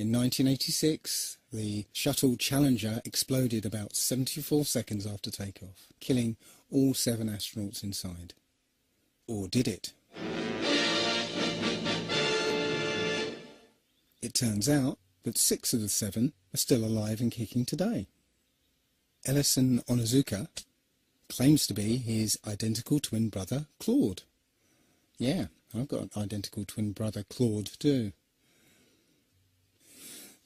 In 1986, the shuttle Challenger exploded about 74 seconds after takeoff, killing all 7 astronauts inside. Or did it? It turns out that 6 of the 7 are still alive and kicking today. Ellison Onizuka claims to be his identical twin brother, Claude. Yeah, I've got an identical twin brother, Claude, too.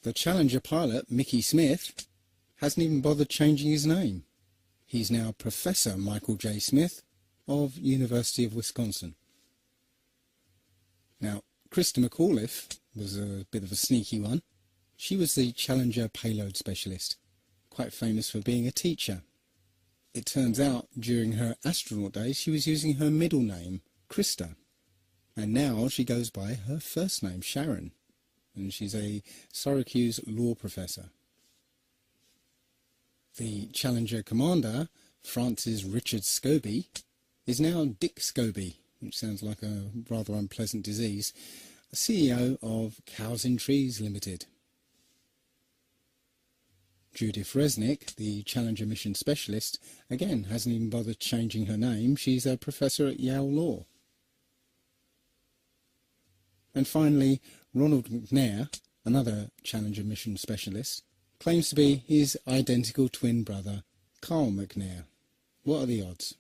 The Challenger pilot, Mickey Smith, hasn't even bothered changing his name. He's now Professor Michael J. Smith of University of Wisconsin. Now, Krista McAuliffe was a bit of a sneaky one. She was the Challenger payload specialist, quite famous for being a teacher. It turns out during her astronaut days she was using her middle name, Krista, and now she goes by her first name, Sharon, and she's a Syracuse law professor. The Challenger commander, Francis Richard Scobie, is now Dick Scobie, which sounds like a rather unpleasant disease, CEO of Cows in Trees Limited. Judith Resnick, the Challenger mission specialist, again hasn't even bothered changing her name. She's a professor at Yale Law. And finally, Ronald McNair, another Challenger mission specialist, claims to be his identical twin brother, Carl McNair. What are the odds?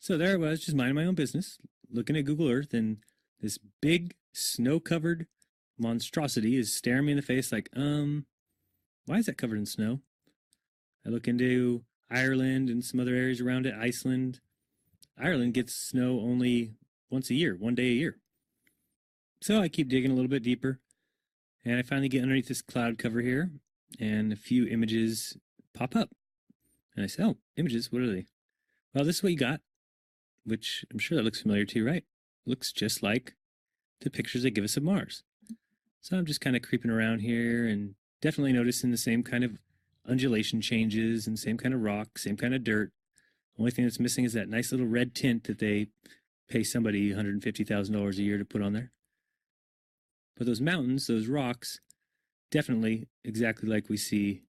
So there I was, just minding my own business, looking at Google Earth, and this big snow-covered monstrosity is staring me in the face like, why is that covered in snow? I look into Ireland and some other areas around it, Iceland. Ireland gets snow only once a year, 1 day a year. So I keep digging a little bit deeper, and I finally get underneath this cloud cover here, and a few images pop up. And I say, oh, images, what are they? Well, this is what you got, which I'm sure that looks familiar to you, right? Looks just like the pictures they give us of Mars. So I'm just kind of creeping around here and definitely noticing the same kind of undulation changes and same kind of rock, same kind of dirt. Only thing that's missing is that nice little red tint that they pay somebody $150,000 a year to put on there. But those mountains, those rocks, definitely exactly like we see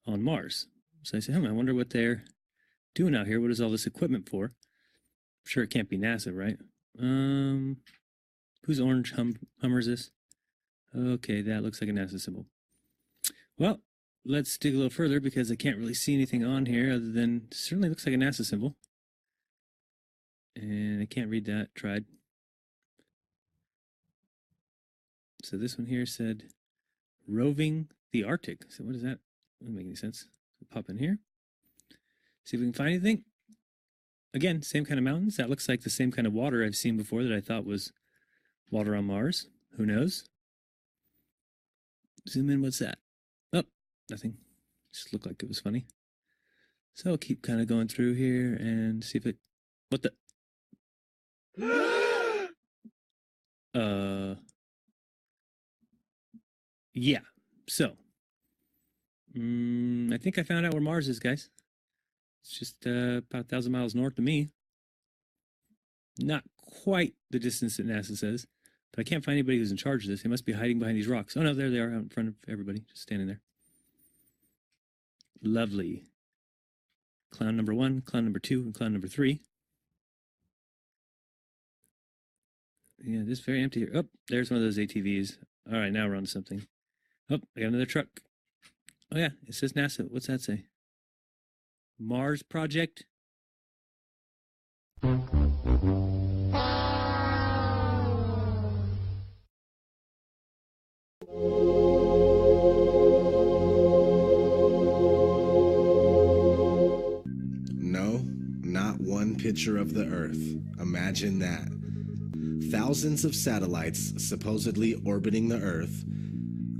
on Mars. So I say, I wonder what they're doing out here. What is all this equipment for? I'm sure it can't be NASA, right? Whose orange Hummer is this? Okay, that looks like a NASA symbol. Well, let's dig a little further because I can't really see anything on here other than it certainly looks like a NASA symbol. And I can't read that. Tried. So this one here said roving the Arctic. So what is that? Doesn't make any sense. So pop in here. See if we can find anything. Again, same kind of mountains. That looks like the same kind of water I've seen before that I thought was water on Mars. Who knows? Zoom in. What's that? Oh, nothing. Just looked like it was funny. So I'll keep kind of going through here and see if it... What the... Yeah. So, I think I found out where Mars is, guys. It's just about 1,000 miles north of me. Not quite the distance that NASA says, but I can't find anybody who's in charge of this. They must be hiding behind these rocks. Oh no, there they are out in front of everybody, just standing there. Lovely. Clown number 1, clown number 2, and clown number 3. Yeah, this is very empty here. Oh, there's one of those ATVs. All right, now we're on to something. Oh, I got another truck. Oh yeah, it says NASA. What's that say? Mars Project? No, not one picture of the Earth. Imagine that. Thousands of satellites supposedly orbiting the Earth.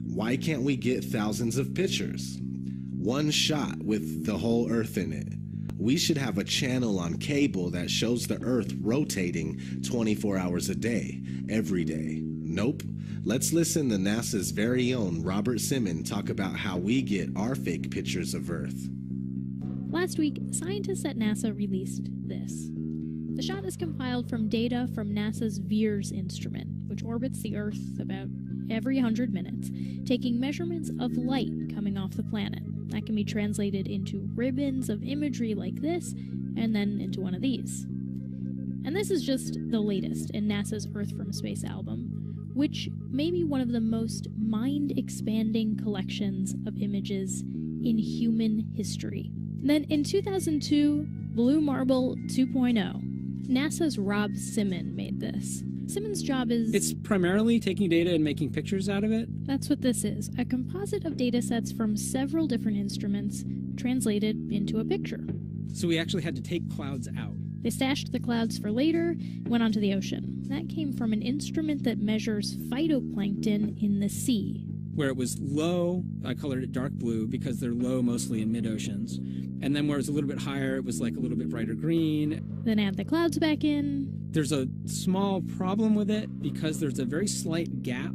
Why can't we get thousands of pictures? One shot with the whole Earth in it. We should have a channel on cable that shows the Earth rotating 24 hours a day, every day. Nope. Let's listen to NASA's very own Robert Simon talk about how we get our fake pictures of Earth. Last week, scientists at NASA released this. The shot is compiled from data from NASA's VIRS instrument, which orbits the Earth about every 100 minutes, taking measurements of light coming off the planet. That can be translated into ribbons of imagery like this, and then into one of these. And this is just the latest in NASA's Earth from Space album, which may be one of the most mind-expanding collections of images in human history. Then in 2002, Blue Marble 2.0, NASA's Rob Simon made this. Simon's job is... It's primarily taking data and making pictures out of it. That's what this is, a composite of data sets from several different instruments translated into a picture. So we actually had to take clouds out. They stashed the clouds for later, went onto the ocean. That came from an instrument that measures phytoplankton in the sea. Where it was low, I colored it dark blue because they're low mostly in mid-oceans. And then where it was a little bit higher, it was like a little bit brighter green. Then add the clouds back in. There's a small problem with it because there's a very slight gap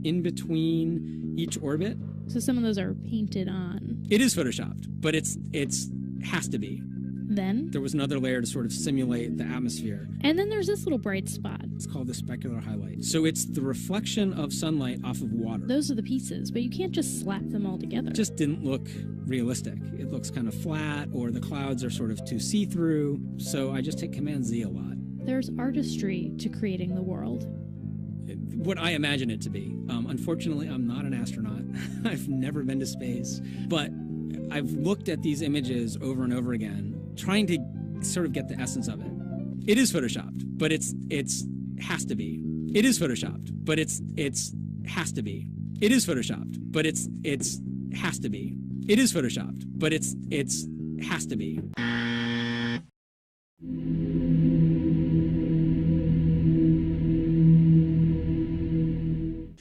in between each orbit. So some of those are painted on. It is photoshopped, but it's has to be. Then there was another layer to sort of simulate the atmosphere. And then there's this little bright spot. It's called the specular highlight. So it's the reflection of sunlight off of water. Those are the pieces, but you can't just slap them all together. It just didn't look realistic. It looks kind of flat, or the clouds are sort of too see-through. So I just hit Command Z a lot. There's artistry to creating the world. What I imagine it to be. Unfortunately, I'm not an astronaut. I've never been to space. But I've looked at these images over and over again, trying to sort of get the essence of it. It is photoshopped, but it's has to be. It is photoshopped, but it's has to be. It is photoshopped, but it's has to be. It is photoshopped, but it's It has to be.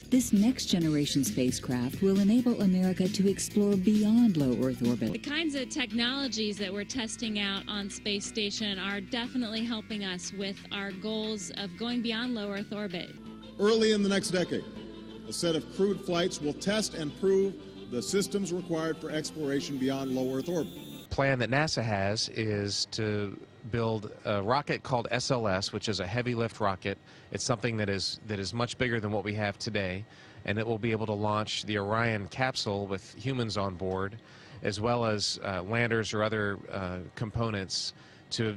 This next-generation spacecraft will enable America to explore beyond low Earth orbit. The kinds of technologies that we're testing out on Space Station are definitely helping us with our goals of going beyond low Earth orbit. Early in the next decade, a set of crewed flights will test and prove the systems required for exploration beyond low Earth orbit. The plan that NASA has is to build a rocket called SLS, which is a heavy lift rocket. It's something that is much bigger than what we have today, and it will be able to launch the Orion capsule with humans on board, as well as landers or other components to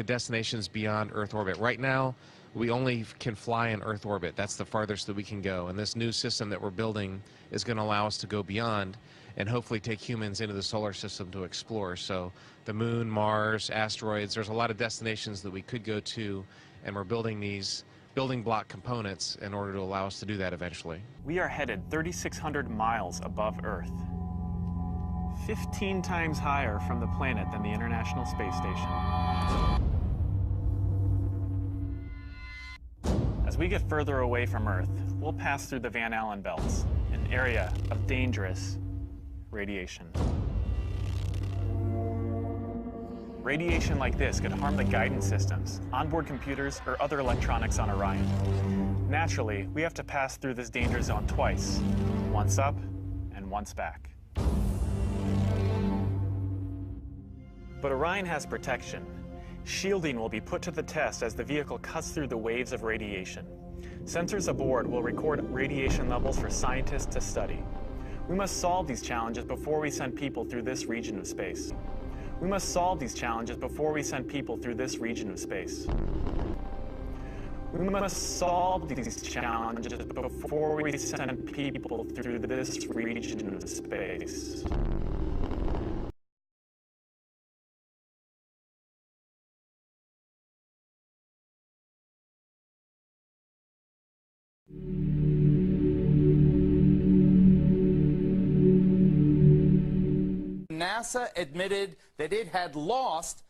destinations beyond Earth orbit. Right now, we only can fly in Earth orbit. That's the farthest that we can go, and this new system that we're building is going to allow us to go beyond and hopefully take humans into the solar system to explore. So the moon, Mars, asteroids, there's a lot of destinations that we could go to, and we're building these building block components in order to allow us to do that eventually. We are headed 3,600 miles above Earth, 15 times higher from the planet than the International Space Station. As we get further away from Earth, we'll pass through the Van Allen belts, an area of dangerous radiation. Radiation like this could harm the guidance systems, onboard computers, or other electronics on Orion. Naturally, we have to pass through this danger zone twice, once up and once back. But Orion has protection. Shielding will be put to the test as the vehicle cuts through the waves of radiation. Sensors aboard will record radiation levels for scientists to study. We must solve these challenges before we send people through this region of space. We must solve these challenges before we send people through this region of space. We must solve these challenges before we send people through this region of space. NASA admitted that it had lost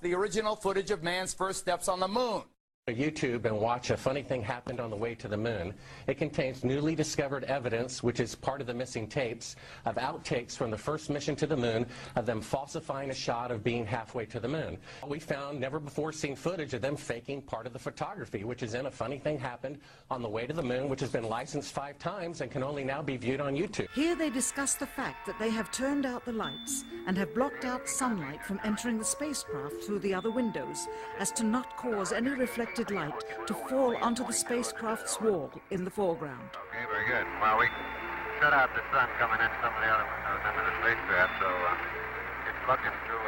the original footage of man's first steps on the moon. YouTube and watch A Funny Thing Happened on the Way to the Moon. It contains newly discovered evidence, which is part of the missing tapes, of outtakes from the first mission to the moon, of them falsifying a shot of being halfway to the moon. We found never before seen footage of them faking part of the photography, which is in A Funny Thing Happened on the Way to the Moon, which has been licensed 5 times and can only now be viewed on YouTube. Here they discuss the fact that they have turned out the lights and have blocked out sunlight from entering the spacecraft through the other windows, as to not cause any reflected light to fall onto the spacecraft's wall in the foreground. Okay, very good. Well, we shut out the sun coming in some of the other windows into the spacecraft, so it's looking through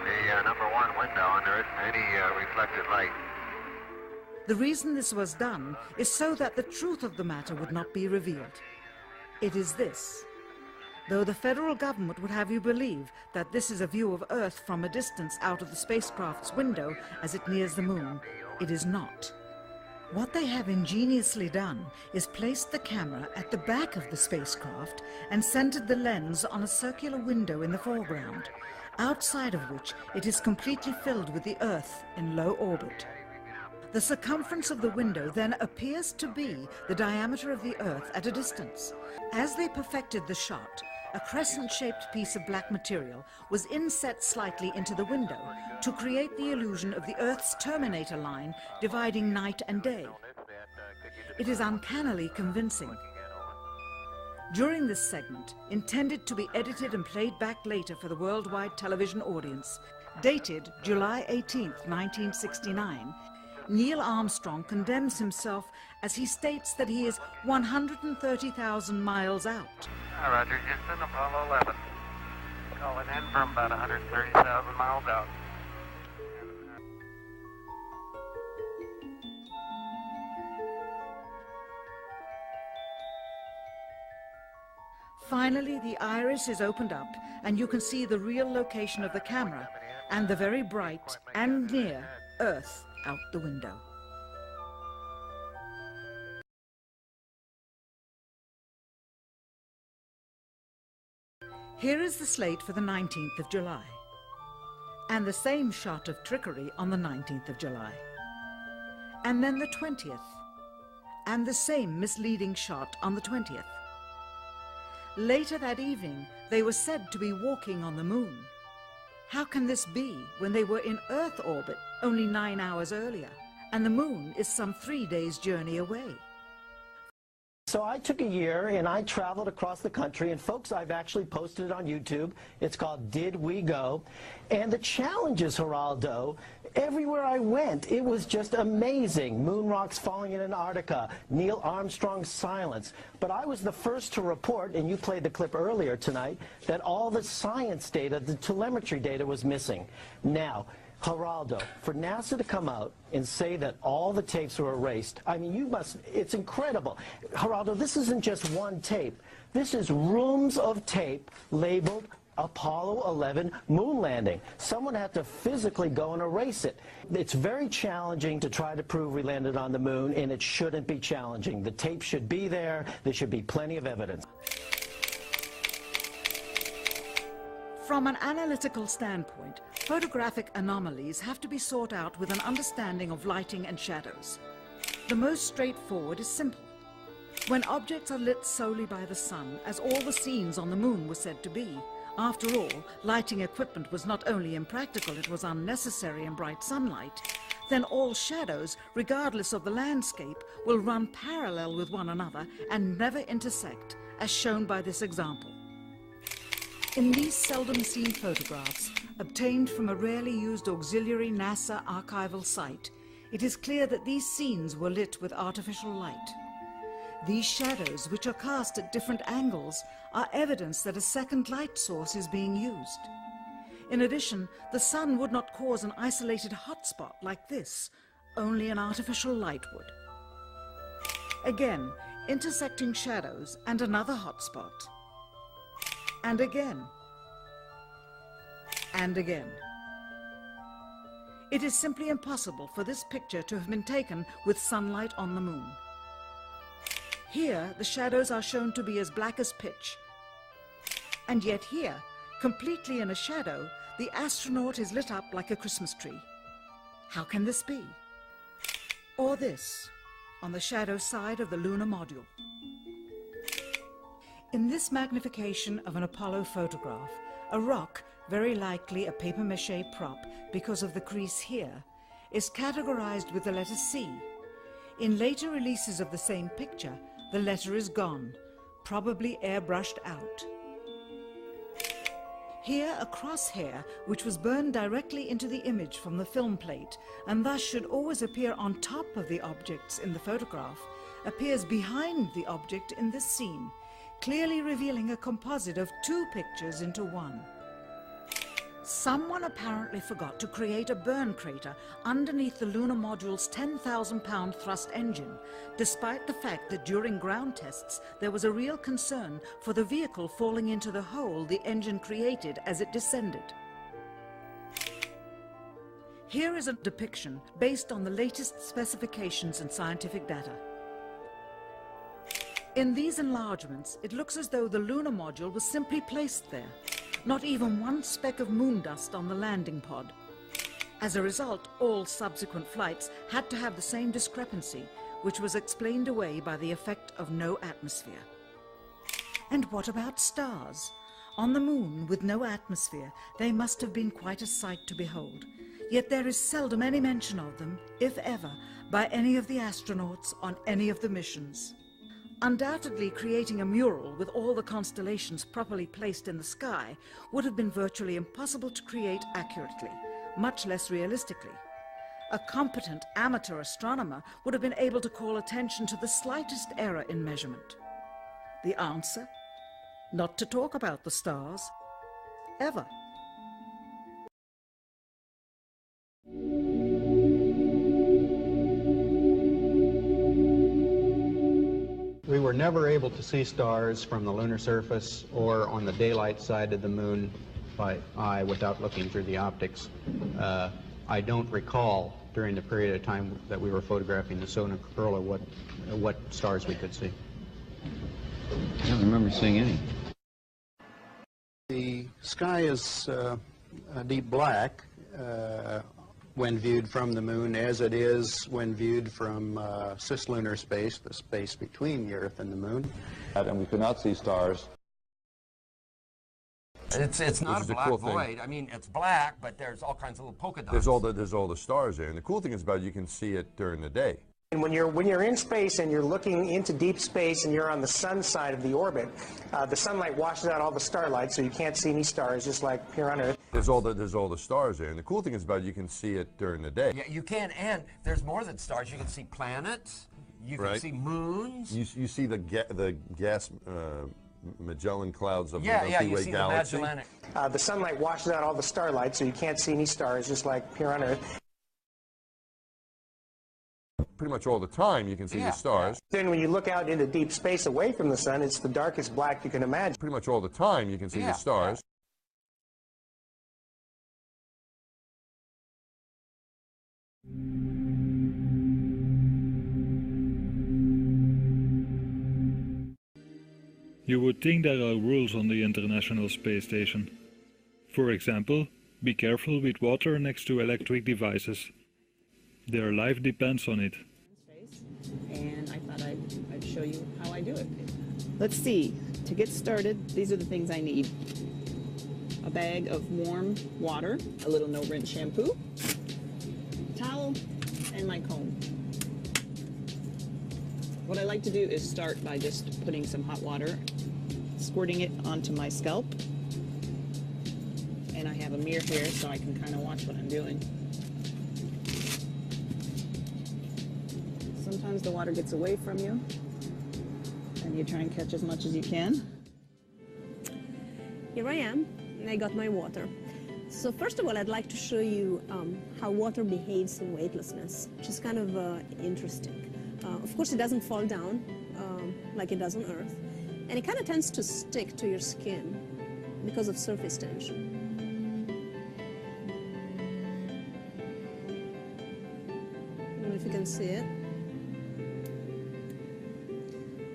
the number 1 window, and there isn't any reflected light. The reason this was done is so that the truth of the matter would not be revealed. It is this. Though the federal government would have you believe that this is a view of Earth from a distance out of the spacecraft's window as it nears the moon, it is not. What they have ingeniously done is placed the camera at the back of the spacecraft and centered the lens on a circular window in the foreground, outside of which it is completely filled with the Earth in low orbit. The circumference of the window then appears to be the diameter of the Earth at a distance. As they perfected the shot, a crescent-shaped piece of black material was inset slightly into the window to create the illusion of the Earth's terminator line dividing night and day. It is uncannily convincing. During this segment, intended to be edited and played back later for the worldwide television audience, dated July 18th, 1969, Neil Armstrong condemns himself as he states that he is 130,000 miles out. Roger, Houston, Apollo 11. Calling in from about 130,000 miles out. Finally, the iris is opened up and you can see the real location of the camera and the very bright and near Earth out the window. Here is the slate for the 19th of July, and the same shot of trickery on the 19th of July, and then the 20th, and the same misleading shot on the 20th. Later that evening, they were said to be walking on the moon. How can this be when they were in Earth orbit only 9 hours earlier, and the moon is some 3 days' journey away? So I took a year and I traveled across the country, and folks, I've actually posted it on YouTube. It's called Did We Go? And the challenges, Geraldo, everywhere I went, it was just amazing. Moon rocks falling in Antarctica, Neil Armstrong's silence. But I was the first to report, and you played the clip earlier tonight, that all the science data, the telemetry data was missing. Now, Geraldo, for NASA to come out and say that all the tapes were erased, I mean, it's incredible. Geraldo, this isn't just one tape. This is rooms of tape labeled Apollo 11 moon landing. Someone had to physically go and erase it. It's very challenging to try to prove we landed on the moon, and it shouldn't be challenging. The tape should be there. There should be plenty of evidence. From an analytical standpoint, photographic anomalies have to be sought out with an understanding of lighting and shadows. The most straightforward is simple. When objects are lit solely by the sun, as all the scenes on the moon were said to be, after all, lighting equipment was not only impractical, it was unnecessary in bright sunlight, then all shadows, regardless of the landscape, will run parallel with one another and never intersect, as shown by this example. In these seldom seen photographs, obtained from a rarely used auxiliary NASA archival site, it is clear that these scenes were lit with artificial light. These shadows, which are cast at different angles, are evidence that a second light source is being used. In addition, the sun would not cause an isolated hotspot like this, only an artificial light would. Again, intersecting shadows and another hotspot. And again. And again. It is simply impossible for this picture to have been taken with sunlight on the moon. Here, the shadows are shown to be as black as pitch. And yet here, completely in a shadow, the astronaut is lit up like a Christmas tree. How can this be? Or this, on the shadow side of the lunar module. In this magnification of an Apollo photograph, a rock, very likely a papier-mâché prop because of the crease here, is categorized with the letter C. In later releases of the same picture, the letter is gone, probably airbrushed out. Here, a crosshair, which was burned directly into the image from the film plate, and thus should always appear on top of the objects in the photograph, appears behind the object in this scene, clearly revealing a composite of two pictures into one. Someone apparently forgot to create a burn crater underneath the lunar module's 10,000-pound thrust engine, despite the fact that during ground tests there was a real concern for the vehicle falling into the hole the engine created as it descended. Here is a depiction based on the latest specifications and scientific data. In these enlargements, it looks as though the lunar module was simply placed there. Not even one speck of moon dust on the landing pod. As a result, all subsequent flights had to have the same discrepancy, which was explained away by the effect of no atmosphere. And what about stars? On the moon, with no atmosphere, they must have been quite a sight to behold. Yet there is seldom any mention of them, if ever, by any of the astronauts on any of the missions. Undoubtedly, creating a mural with all the constellations properly placed in the sky would have been virtually impossible to create accurately, much less realistically. A competent amateur astronomer would have been able to call attention to the slightest error in measurement. The answer? Not to talk about the stars, ever. We were never able to see stars from the lunar surface or on the daylight side of the moon by eye without looking through the optics. I don't recall during the period of time that we were photographing the solar corona what stars we could see. I don't remember seeing any. sky is deep black when viewed from the moon, as it is when viewed from cislunar space, the space between the Earth and the moon. And we could not see stars. It's not a black void. I mean, it's black, but there's all kinds of little polka dots. There's all the stars there, and the cool thing is about it, you can see it during the day. And when you're in space and you're looking into deep space and you're on the sun side of the orbit, the sunlight washes out all the starlight, so you can't see any stars, just like here on Earth. There's all the stars there, and the cool thing is about it, you can see it during the day. Yeah, you can, and there's more than stars. You can see planets. You can see moons. You see the gas. Magellan clouds of the Milky Way you see galaxy. The Magellanic. The sunlight washes out all the starlight, so you can't see any stars, just like here on Earth. Pretty much all the time you can see the stars. Then when you look out into deep space away from the sun, it's the darkest black you can imagine. Pretty much all the time you can see the stars. You would think there are rules on the International Space Station. For example, be careful with water next to electric devices. Their life depends on it. And I thought I'd show you how I do it. Let's see. To get started, these are the things I need. A bag of warm water, a little no-rinse shampoo, towel, and my comb. What I like to do is start by just putting some hot water, squirting it onto my scalp. And I have a mirror here so I can kind of watch what I'm doing. Sometimes the water gets away from you, and you try and catch as much as you can. Here I am, and I got my water. So first of all, I'd like to show you how water behaves in weightlessness, which is kind of interesting. Of course, it doesn't fall down like it does on Earth, and it kind of tends to stick to your skin because of surface tension. I don't know if you can see it.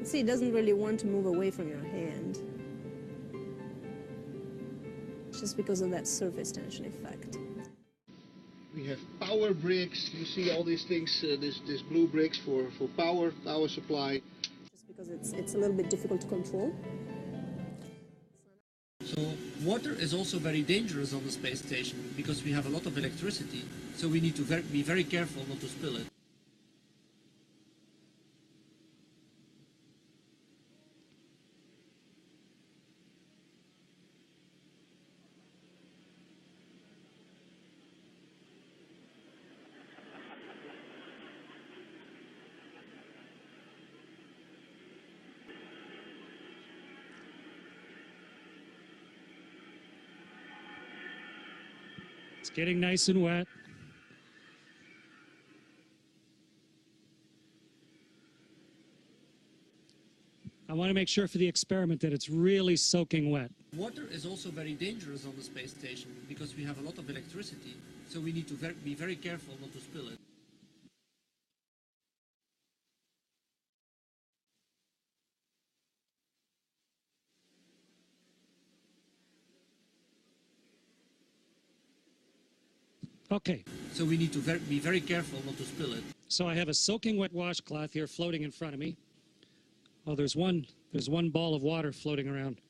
See, it doesn't really want to move away from your hand, just because of that surface tension effect. We have power bricks. You see all these things, this blue bricks for power supply. Just because it's a little bit difficult to control. So water is also very dangerous on the space station because we have a lot of electricity. So we need to be very careful not to spill it. It's getting nice and wet. I want to make sure for the experiment that it's really soaking wet. Water is also very dangerous on the space station because we have a lot of electricity. So we need to be very careful not to spill it. Okay. So we need to be very careful not to spill it. So I have a soaking wet washcloth here floating in front of me. Oh, there's one ball of water floating around.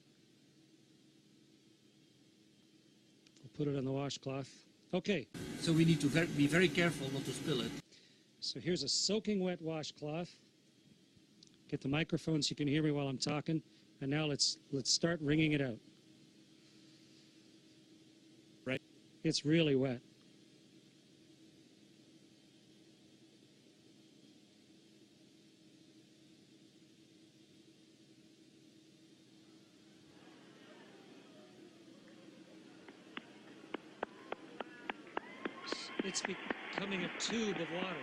I'll put it on the washcloth. Okay. So we need to be very careful not to spill it. So here's a soaking wet washcloth. Get the microphone so you can hear me while I'm talking. And now let's start wringing it out. Right? It's really wet. It's becoming a tube of water.